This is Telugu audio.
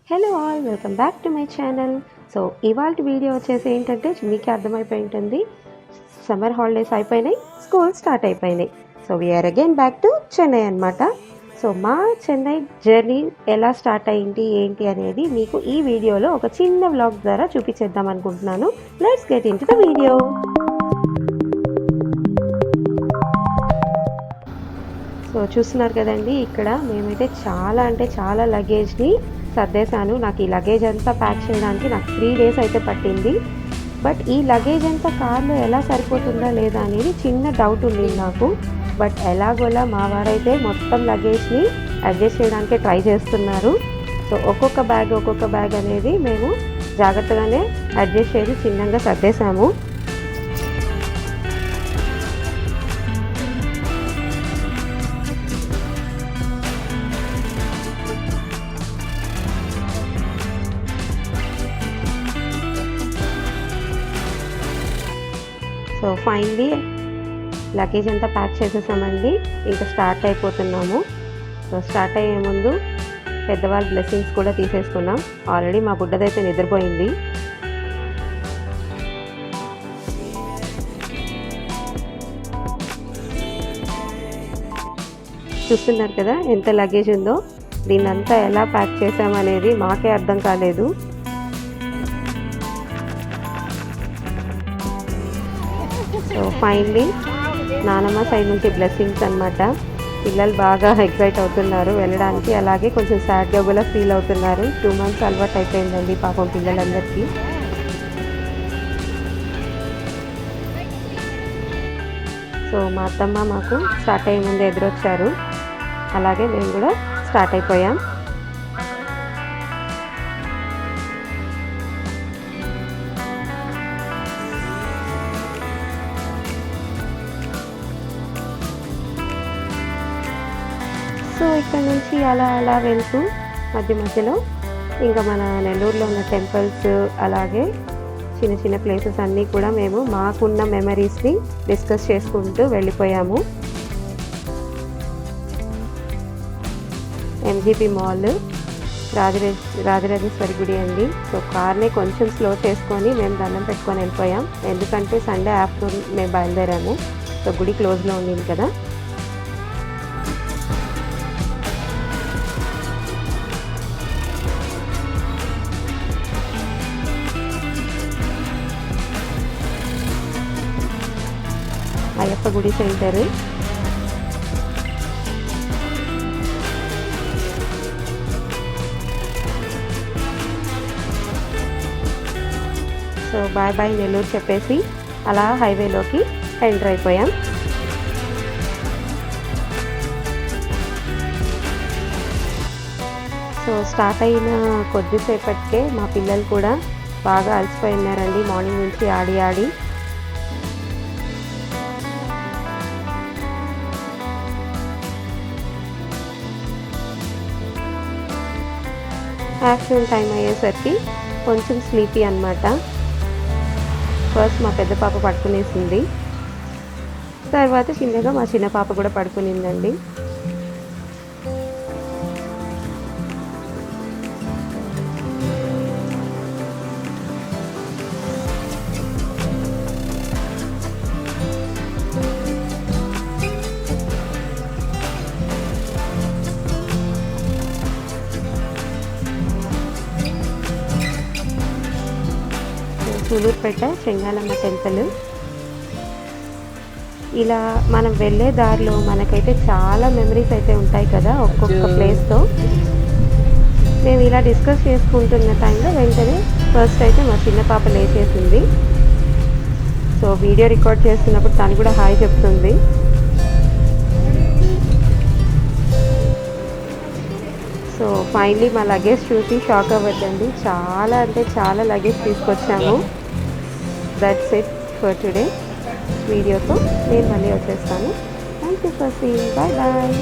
Hello all, welcome back to my channel. So ఇవాళ వీడియో వచ్చేసి ఏంటంటే మీకే అర్థమైపోయి ఉంటుంది, సమ్మర్ హాలిడేస్ అయిపోయినాయి, స్కూల్ స్టార్ట్ అయిపోయినాయి. So we are again back to Chennai అనమాట. సో మా చెన్నై జర్నీ ఎలా స్టార్ట్ అయింది ఏంటి అనేది మీకు ఈ వీడియోలో ఒక చిన్న వ్లాగ్ ద్వారా చూపించేద్దాం అనుకుంటున్నాను. Let's get in to the video. So చూస్తున్నారు కదండి, ఇక్కడ మేమైతే చాలా లగేజ్ని సర్దేశాను. నాకు ఈ లగేజ్ అంతా ప్యాక్ చేయడానికి నాకు 3 days అయితే పట్టింది. బట్ ఈ లగేజ్ అంతా కార్లో ఎలా సరిపోతుందా లేదా అనేది చిన్న డౌట్ ఉంది నాకు. బట్ ఎలాగోలా మా వారైతే మొత్తం లగేజ్ని అడ్జస్ట్ చేయడానికి ట్రై చేస్తున్నారు. సో ఒక్కొక్క బ్యాగ్ అనేది మేము జాగ్రత్తగానే అడ్జస్ట్ చేసి చిన్నగా సర్దేశాము. సో ఫైనలీ లగేజ్ అంతా ప్యాక్ చేసేసామండి. ఇంకా స్టార్ట్ అయిపోతున్నాము. సో స్టార్ట్ అయ్యే ముందు పెద్దవాళ్ళ బ్లెస్సింగ్స్ కూడా తీసేసుకున్నాం. ఆల్రెడీ మా బుడ్డదైతే నిద్రపోయింది. చూస్తున్నారు కదా ఎంత లగేజ్ ఉందో. దీన్నంతా ఎలా ప్యాక్ చేసామనేది మాకే అర్థం కాలేదు. సో ఫైనలీ నానమ్మ సైడ్ నుంచి బ్లెస్సింగ్స్ అనమాట. పిల్లలు బాగా ఎక్సైట్ అవుతున్నారు వెళ్ళడానికి, అలాగే కొంచెం సాడ్గా కూడా ఫీల్ అవుతున్నారు. 2 months అలవాటు అయిపోయిందండి పాపం పిల్లలందరికీ. సో మా అత్తమ్మ మాకు స్టార్ట్ అయ్యే ముందు ఎదురొచ్చారు, అలాగే మేము కూడా స్టార్ట్ అయిపోయాం. సో ఇక్కడ నుంచి అలా వెళ్తూ మధ్యలో ఇంకా మన నెల్లూరులో ఉన్న టెంపుల్స్, అలాగే చిన్న ప్లేసెస్ అన్నీ కూడా మేము మాకున్న మెమరీస్ని డిస్కస్ చేసుకుంటూ వెళ్ళిపోయాము. ఎంజీపీ మాల్, రాజరాజేశ్వరి గుడి అండి. సో కార్ని కొంచెం స్లో చేసుకొని మేము దండం పెట్టుకొని వెళ్ళిపోయాం, ఎందుకంటే సండే ఆఫ్టర్నూన్ మేము బయలుదేరాము. సో గుడి క్లోజ్లో ఉండింది కదా. అయ్యప్ప గుడి సెంటర్. సో బాయ్ నెల్లూరు చెప్పేసి అలా హైవేలోకి ఎంటర్ అయిపోయాం. సో స్టార్ట్ అయిన కొద్దిసేపటికే మా పిల్లలు కూడా బాగా అలసిపోయి ఉన్నారండి మార్నింగ్ నుంచి ఆడి. ఆఫ్టర్నూన్ టైం అయ్యేసరికి కొంచెం స్లీపీ అనమాట. ఫస్ట్ మా పెద్ద పాప పడుకునేసింది, తర్వాత చిన్నగా మా చిన్న పాప కూడా పడుకునిందండి. సూలూరుపేట చెంగాలమ్మ టెంపుల్. ఇలా మనం వెళ్ళే దారిలో మనకైతే చాలా మెమరీస్ అయితే ఉంటాయి కదా ఒక్కొక్క ప్లేస్తో. మేము ఇలా డిస్కస్ చేసుకుంటున్న టైంలో వెంటనే ఫస్ట్ అయితే మా చిన్న పాప లేచేసింది. సో వీడియో రికార్డ్ చేస్తున్నప్పుడు తను కూడా హాయ్ చెప్తుంది. సో ఫైనలీ మా లగేజ్ చూసి షాక్ అవ్వద్దండి, చాలా లగేజ్ తీసుకొచ్చాము. That's it for today. వీడియోతో నేను మళ్ళీ వచ్చేస్తాను. Thank you for seeing. Bye.